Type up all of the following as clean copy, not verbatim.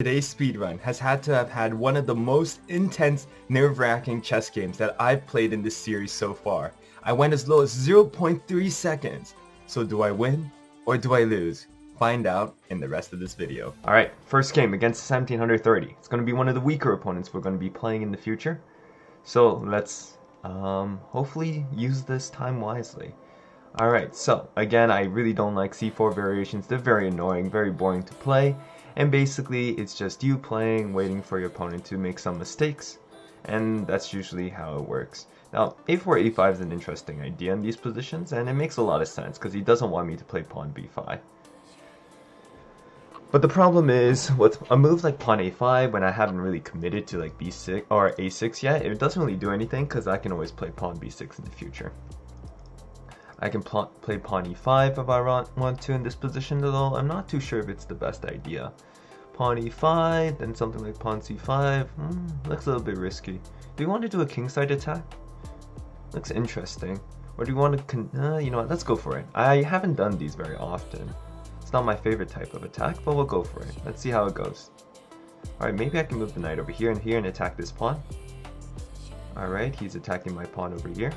Today's speedrun has had to have had one of the most intense, nerve-wracking chess games that I've played in this series so far. I went as low as 0.3 seconds. So do I win or do I lose? Find out in the rest of this video. Alright, first game against 1730. It's going to be one of the weaker opponents we're going to be playing in the future. So let's hopefully use this time wisely. Alright, so again, I really don't like c4 variations. They're very annoying, very boring to play. And basically, it's just you playing, waiting for your opponent to make some mistakes. And that's usually how it works. Now, a4, a5 is an interesting idea in these positions, and it makes a lot of sense, because he doesn't want me to play pawn b5. But the problem is, with a move like pawn a5, when I haven't really committed to like b6 or a6 yet, it doesn't really do anything, because I can always play pawn b6 in the future. I can play pawn e5 if I want to in this position, although I'm not too sure if it's the best idea. Pawn e5, then something like pawn c5, looks a little bit risky. Do we want to do a kingside attack? Looks interesting. Or do we want to, you know what, let's go for it. I haven't done these very often. It's not my favorite type of attack, but we'll go for it. Let's see how it goes. Alright, maybe I can move the knight over here and attack this pawn. Alright, he's attacking my pawn over here.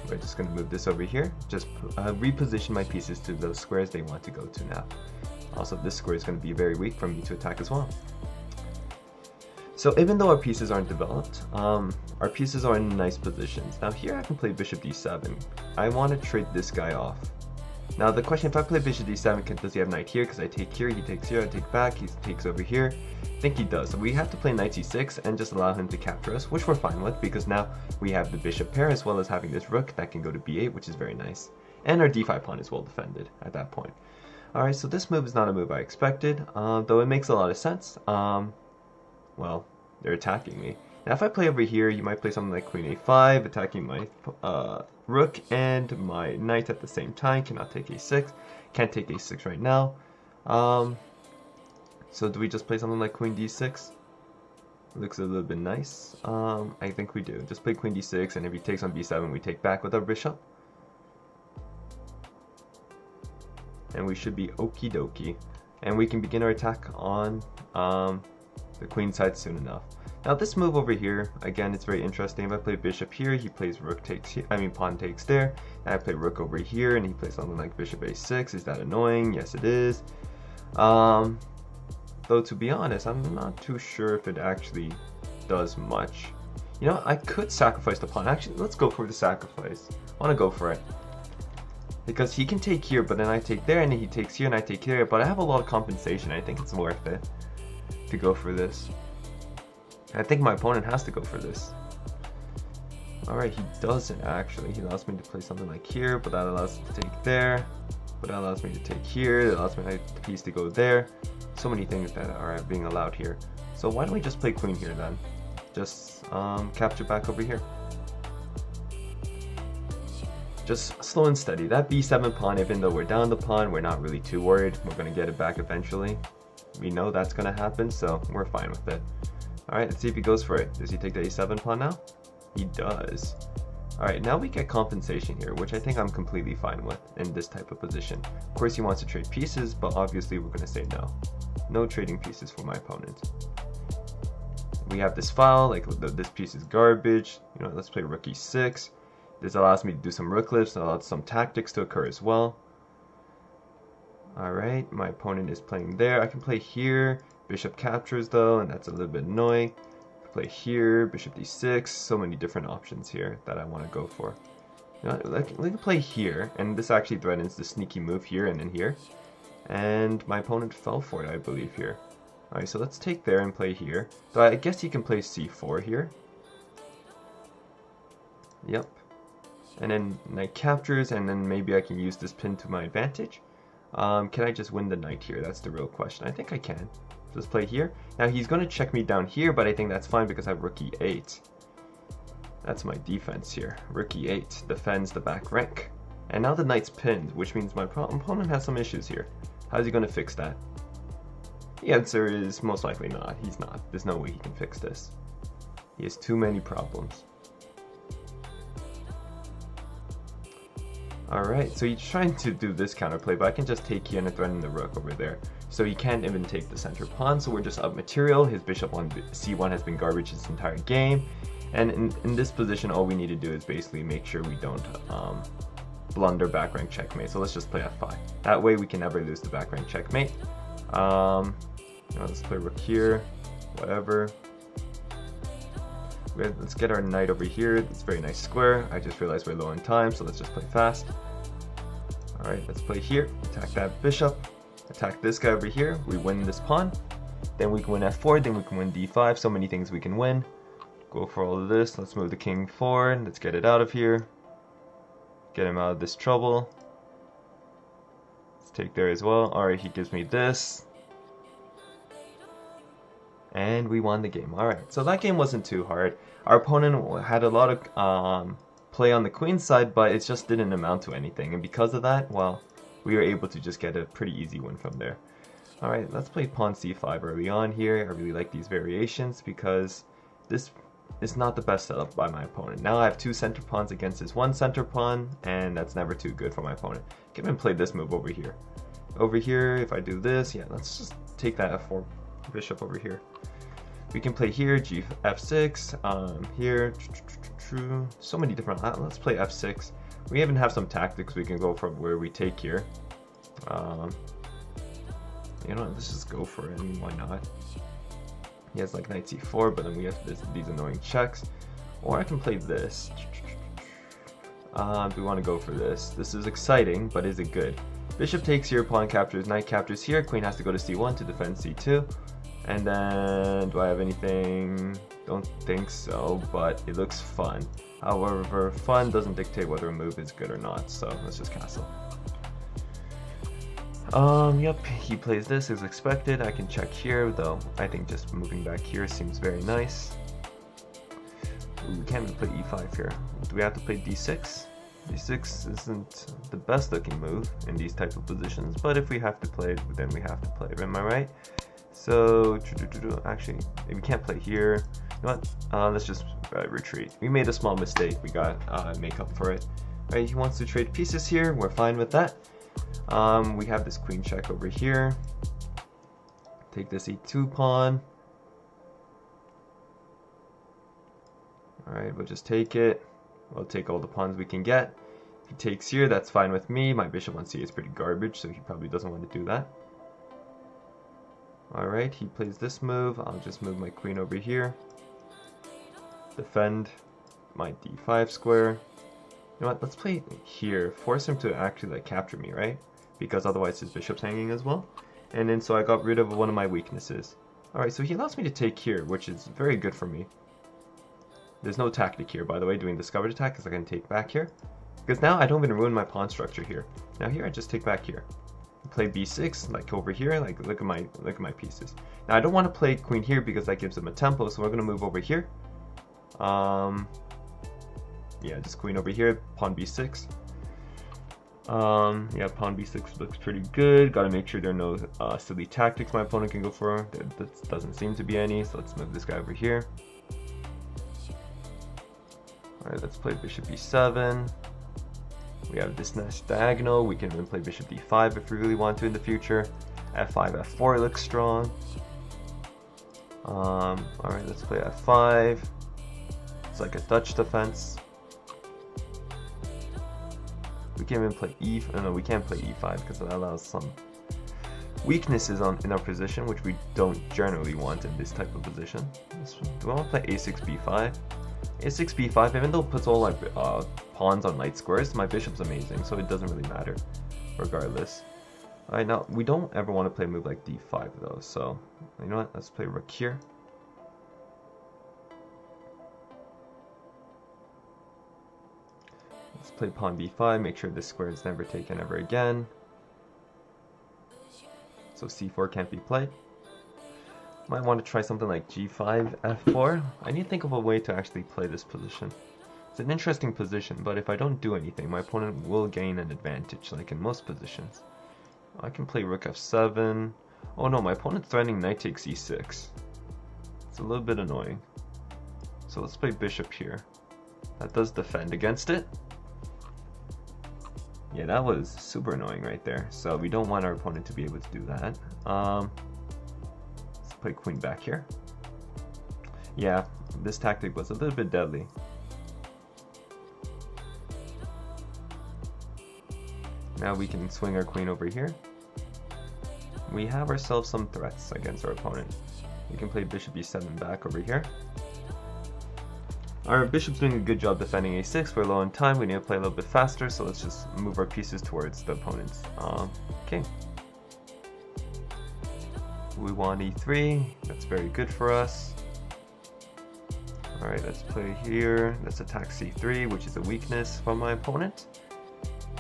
We're just going to move this over here. Just reposition my pieces to those squares they want to go to now. Also, this square is going to be very weak for me to attack as well. So even though our pieces aren't developed, our pieces are in nice positions. Now here I can play bishop d7. I want to trade this guy off. Now the question, if I play bishop d7, does he have knight here? Because I take here, he takes here, I take back, he takes over here. I think he does. So we have to play knight c6 and just allow him to capture us, which we're fine with, because now we have the bishop pair as well as having this rook that can go to b8, which is very nice. And our d5 pawn is well defended at that point. Alright, so this move is not a move I expected, though it makes a lot of sense. Well, they're attacking me. Now if I play over here, you might play something like queen a5, attacking my rook and my knight at the same time. Cannot take a6. Can't take a6 right now. So do we just play something like queen d6? Looks a little bit nice. I think we do. Just play queen d6, and if he takes on b7, we take back with our bishop. And we should be okie dokie. And we can begin our attack on the queen side soon enough. Now this move over here, again, it's very interesting. If I play bishop here, he plays rook takes here, pawn takes there. And I play rook over here, and he plays something like bishop a6. Is that annoying? Yes, it is. Though to be honest, I'm not too sure if it actually does much. You know, I could sacrifice the pawn. Actually, let's go for the sacrifice. I want to go for it. Because he can take here, but then I take there, and then he takes here, and I take here. But I have a lot of compensation. I think it's worth it to go for this. I think my opponent has to go for this. Alright, he doesn't actually. He allows me to play something like here, but that allows me to take there. But that allows me to take here. That allows my piece to go there. So many things that are being allowed here. So why don't we just play queen here then? Just capture back over here. Just slow and steady. That b7 pawn, even though we're down the pawn, we're not really too worried. We're going to get it back eventually. We know that's going to happen, so we're fine with it. Alright, let's see if he goes for it. Does he take the a7 pawn now? He does. Alright, now we get compensation here, which I think I'm completely fine with in this type of position. Of course he wants to trade pieces, but obviously we're going to say no. No trading pieces for my opponent. We have this file, like this piece is garbage. You know, let's play rook e6. This allows me to do some rook lifts, allows some tactics to occur as well. Alright, my opponent is playing there. I can play here. Bishop captures though, and that's a little bit annoying. Play here, bishop d6. So many different options here that I want to go for. You know, let me play here, and this actually threatens the sneaky move here and then here. And my opponent fell for it, I believe, here. Alright, so let's take there and play here. So I guess he can play c4 here. Yep. And then knight captures, and then maybe I can use this pin to my advantage. Can I just win the knight here? That's the real question. I think I can. Just play here. Now he's going to check me down here, but I think that's fine because I have rook e8. That's my defense here. Rook e8 defends the back rank. And now the knight's pinned, which means my opponent has some issues here. How's he going to fix that? The answer is most likely not. He's not. There's no way he can fix this. He has too many problems. Alright, so he's trying to do this counterplay, but I can just take here and threaten the rook over there. so he can't even take the center pawn, so we're just up material. His bishop on c1 has been garbage this entire game, and in this position all we need to do is basically make sure we don't blunder back rank checkmate. So let's just play f5. That way we can never lose the back rank checkmate. Let's play rook here, whatever. Let's get our knight over here. It's a very nice square. I just realized we're low on time, so let's just play fast. Alright, let's play here. Attack that bishop. Attack this guy over here. We win this pawn. Then we can win f4. Then we can win d5. So many things we can win. Go for all of this. Let's move the king forward. Let's get it out of here. Get him out of this trouble. Let's take there as well. Alright, he gives me this. And we won the game. Alright, so that game wasn't too hard. Our opponent had a lot of play on the queen side, but it just didn't amount to anything. And because of that, well, we were able to just get a pretty easy win from there. Alright, let's play pawn c5 early on here. I really like these variations because this is not the best setup by my opponent. Now I have two center pawns against his one center pawn, and that's never too good for my opponent. Can even play this move over here. Over here, if I do this, yeah, let's just take that f4 bishop over here. We can play here, f6, here, so many different, let's play f6. We even have some tactics we can go from where we take here. You know, let's just go for it, I mean, why not? He has like knight c4, but then we have these annoying checks. Or I can play this. We want to go for this. This is exciting, but is it good? Bishop takes here, pawn captures, knight captures here, queen has to go to c1 to defend c2. And then, do I have anything? Don't think so, but it looks fun. However, fun doesn't dictate whether a move is good or not, so let's just castle. Yep, he plays this as expected. I can check here, though I think just moving back here seems very nice. Ooh, we can't even play e5 here. Do we have to play d6? d6 isn't the best looking move in these type of positions, but if we have to play it, then we have to play it, am I right? So, actually, we can't play here. You know what? Let's just retreat. We made a small mistake. We got make up for it. Right, he wants to trade pieces here. We're fine with that. We have this queen check over here. Take this e2 pawn. Alright, we'll just take it. We'll take all the pawns we can get. If he takes here, that's fine with me. My bishop on c is pretty garbage, so he probably doesn't want to do that. Alright, he plays this move. I'll just move my queen over here. Defend my d5 square. You know what, let's play here. Force him to actually like capture me, right? Because otherwise his bishop's hanging as well. And then so I got rid of one of my weaknesses. Alright, so he allows me to take here, which is very good for me. There's no tactic here, by the way, doing discovered attack, because I can take back here. Because now I don't even ruin my pawn structure here. Now here I just take back here. Play b6, like over here, like look at my pieces. Now I don't want to play queen here because that gives him a tempo, so we're gonna move over here. Yeah, just queen over here, pawn b6. Yeah, pawn b6 looks pretty good. Gotta make sure there are no silly tactics my opponent can go for. There doesn't seem to be any, so let's move this guy over here. Alright, let's play bishop e7. We have this nice diagonal. We can even play bishop d5 if we really want to in the future. f5, f4 looks strong. Alright, let's play f5. It's like a Dutch defense. We can even play no, we can't play e5 because it allows some weaknesses in our position, which we don't generally want in this type of position. Do I want to play a6, b5? a6, b5, even though it puts all our pawns on light squares, my bishop's amazing, so it doesn't really matter regardless. Alright, now we don't ever want to play a move like d5 though, so you know what, let's play rook here. Let's play pawn b5, make sure this square is never taken ever again. So c4 can't be played. Might want to try something like g5, f4. I need to think of a way to actually play this position. It's an interesting position, but if I don't do anything, my opponent will gain an advantage, like in most positions. I can play rook f7. Oh no, my opponent's threatening knight takes e6. It's a little bit annoying. So let's play bishop here. That does defend against it. Yeah, that was super annoying right there. So we don't want our opponent to be able to do that. Let's play queen back here. Yeah, this tactic was a little bit deadly. Now we can swing our queen over here. We have ourselves some threats against our opponent. We can play bishop e7 back over here. Our bishop's doing a good job defending a6. We're low on time. We need to play a little bit faster, so let's just move our pieces towards the opponent's king. We want e3. That's very good for us. Alright, let's play here. Let's attack c3, which is a weakness from my opponent.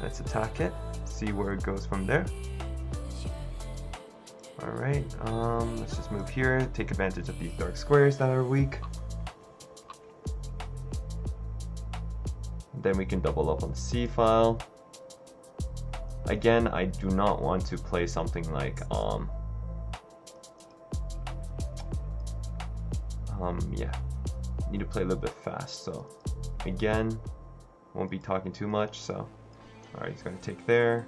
Let's attack it. See where it goes from there. Alright, let's just move here. Take advantage of these dark squares that are weak. Then we can double up on the C file. Again, I do not want to play something like yeah, need to play a little bit fast. So again, won't be talking too much. So all right, he's gonna take there.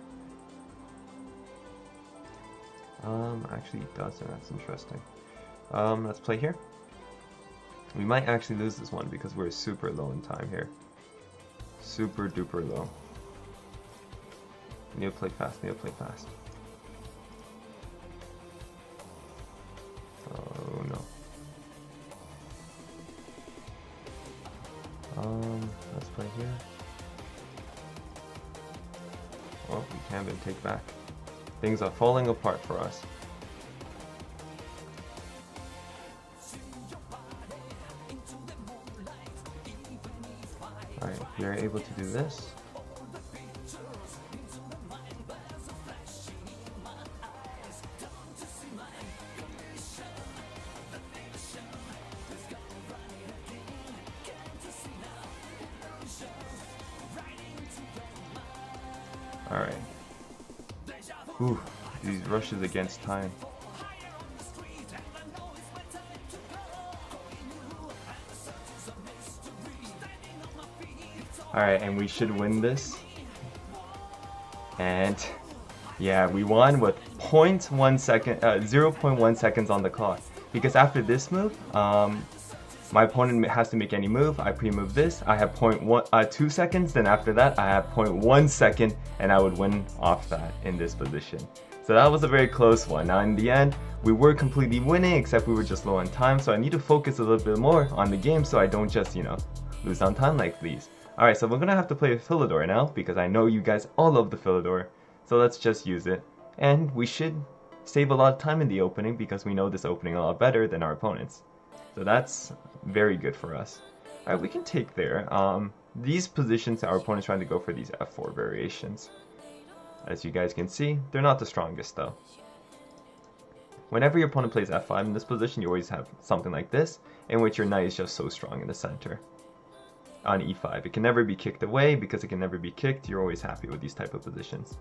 Actually he doesn't. That's interesting. Let's play here. We might actually lose this one because we're super low in time here. Super duper low. Need to play fast, need to play fast. Oh no. Let's play here. Well, we can't even take back. Things are falling apart for us. Alright, we are able to do this. Alright. Ooh, these rushes against time. Alright, and we should win this. And yeah, we won with 0.1 second, 0.1 seconds on the clock. Because after this move, my opponent has to make any move. I pre-move this. I have 2 seconds. Then after that, I have 0.1 second, and I would win off that in this position. So that was a very close one. Now in the end, we were completely winning, except we were just low on time. So I need to focus a little bit more on the game, so I don't just, you know, lose on time like these. Alright, so we're gonna have to play with Philidor now, because I know you guys all love the Philidor. So let's just use it. And we should save a lot of time in the opening, because we know this opening a lot better than our opponents. So that's very good for us. Alright, we can take there. These positions, our opponent's trying to go for these f4 variations. As you guys can see, they're not the strongest though. Whenever your opponent plays f5 in this position, you always have something like this, in which your knight is just so strong in the center. On e5, it can never be kicked away. Because it can never be kicked, you're always happy with these type of positions.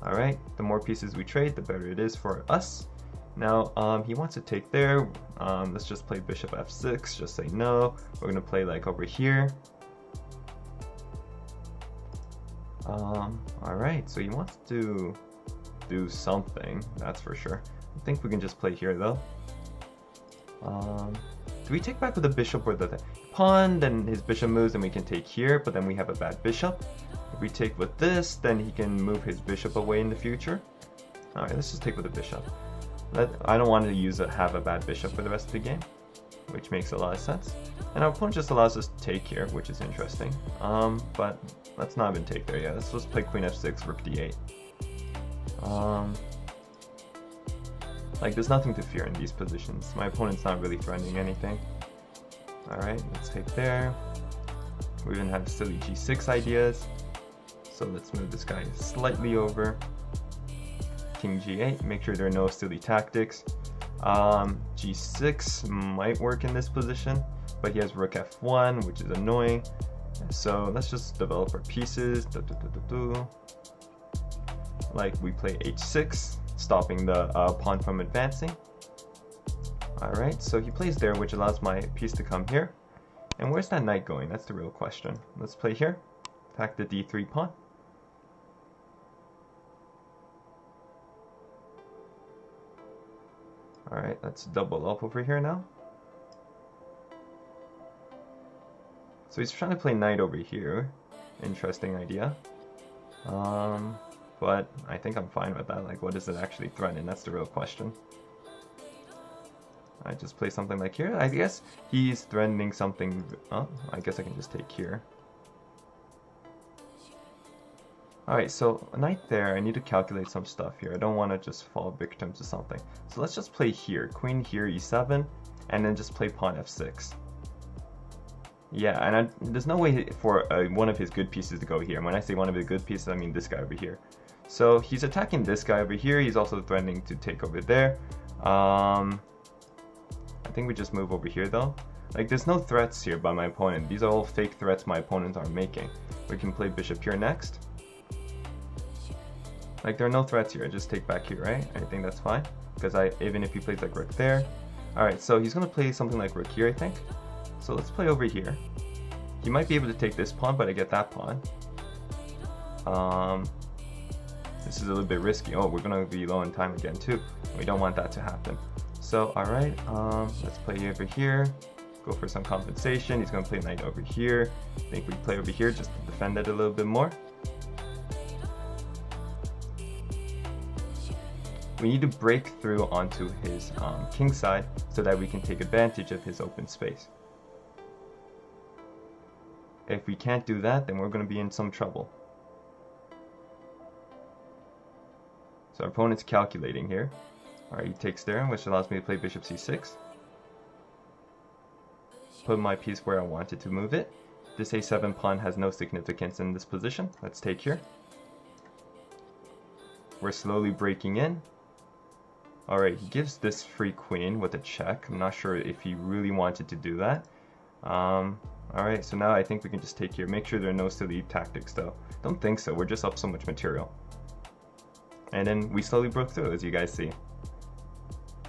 Alright, the more pieces we trade, the better it is for us. Now, he wants to take there. Let's just play bishop f6, just say no. We're gonna play like over here. Alright, so he wants to do something, that's for sure. I think we can just play here though. Do we take back with the bishop or the pawn? Then his bishop moves and we can take here, but then we have a bad bishop. If we take with this, then he can move his bishop away in the future. Alright, let's just take with the bishop. I don't want to have a bad bishop for the rest of the game, which makes a lot of sense. And our opponent just allows us to take here, which is interesting. But let's not even take there yet. Let's just play queen f6, rook d8. Like, there's nothing to fear in these positions. My opponent's not really threatening anything. Alright, let's take there. We even have silly g6 ideas. So let's move this guy slightly over. King g8, make sure there are no silly tactics. G6 might work in this position, but he has rook f1, which is annoying. So let's just develop our pieces. Like we play h6, stopping the pawn from advancing. Alright, so he plays there, which allows my piece to come here. And where's that knight going? That's the real question. Let's play here. Attack the d3 pawn. Alright, let's double up over here now. So he's trying to play knight over here. Interesting idea. But I think I'm fine with that. Like, what does it actually threaten? That's the real question. I just play something like here. I guess he's threatening something. Oh, I guess I can just take here. Alright, so knight there. I need to calculate some stuff here. I don't want to just fall victim to something. So let's just play here. Queen here, e7, and then just play pawn f6. Yeah, and there's no way for one of his good pieces to go here. And when I say one of his good pieces, I mean this guy over here. So he's attacking this guy over here. He's also threatening to take over there. I think we just move over here though. Like, there's no threats here by my opponent. These are all fake threats my opponents are making. We can play bishop here next. Like, there are no threats here. I just take back here, right? I think that's fine. Because even if he plays like rook there. Alright, so he's going to play something like rook here, I think. So let's play over here. He might be able to take this pawn, but I get that pawn. This is a little bit risky. Oh, we're going to be low in time again too. We don't want that to happen. So, alright, let's play over here. Go for some compensation. He's going to play knight over here. I think we play over here just to defend it a little bit more. We need to break through onto his king side so that we can take advantage of his open space. If we can't do that, then we're going to be in some trouble. So our opponent's calculating here. Alright, he takes there, which allows me to play bishop c6. Put my piece where I wanted to move it. This a7 pawn has no significance in this position. Let's take here. We're slowly breaking in. Alright, he gives this free queen with a check. I'm not sure if he really wanted to do that. Alright, so now I think we can just take here. Make sure there are no silly tactics though. Don't think so, we're just up so much material. And then we slowly broke through, as you guys see.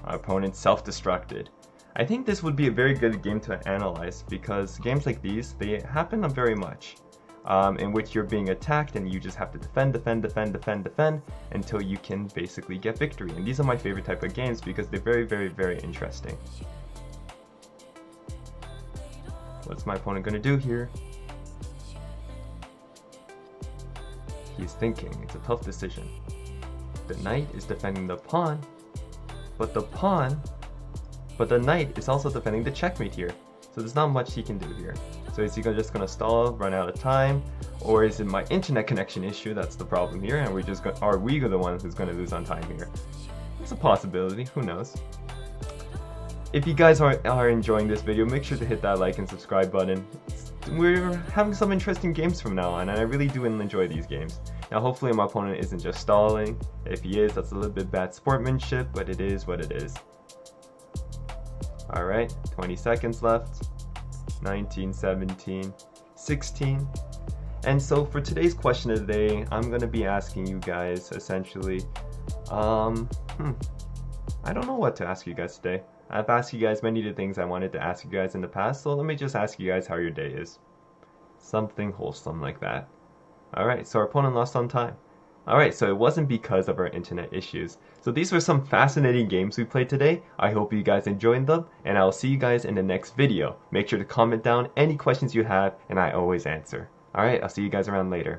Our opponent self-destructed. I think this would be a very good game to analyze, because games like these, they happen very much. In which you're being attacked and you just have to defend until you can basically get victory. And these are my favorite type of games because they're very interesting. What's my opponent going to do here? He's thinking. It's a tough decision. The knight is defending the pawn, but the knight is also defending the checkmate here. So there's not much he can do here. So is he just going to stall, run out of time, or is it my internet connection issue that's the problem here, and are we the one who's going to lose on time here? It's a possibility, who knows. If you guys are enjoying this video, make sure to hit that like and subscribe button. We're having some interesting games from now on, and I really do enjoy these games. Now hopefully my opponent isn't just stalling. If he is, that's a little bit bad sportsmanship, but it is what it is. Alright, 20 seconds left. 19, 17, 16. And so for today's question of the day, I'm going to be asking you guys essentially, I don't know what to ask you guys today. I've asked you guys many of the things I wanted to ask you guys in the past, so let me just ask you guys how your day is. Something wholesome like that. Alright, so our opponent lost on time. Alright, so it wasn't because of our internet issues. So these were some fascinating games we played today. I hope you guys enjoyed them, and I'll see you guys in the next video. Make sure to comment down any questions you have, and I always answer. Alright, I'll see you guys around later.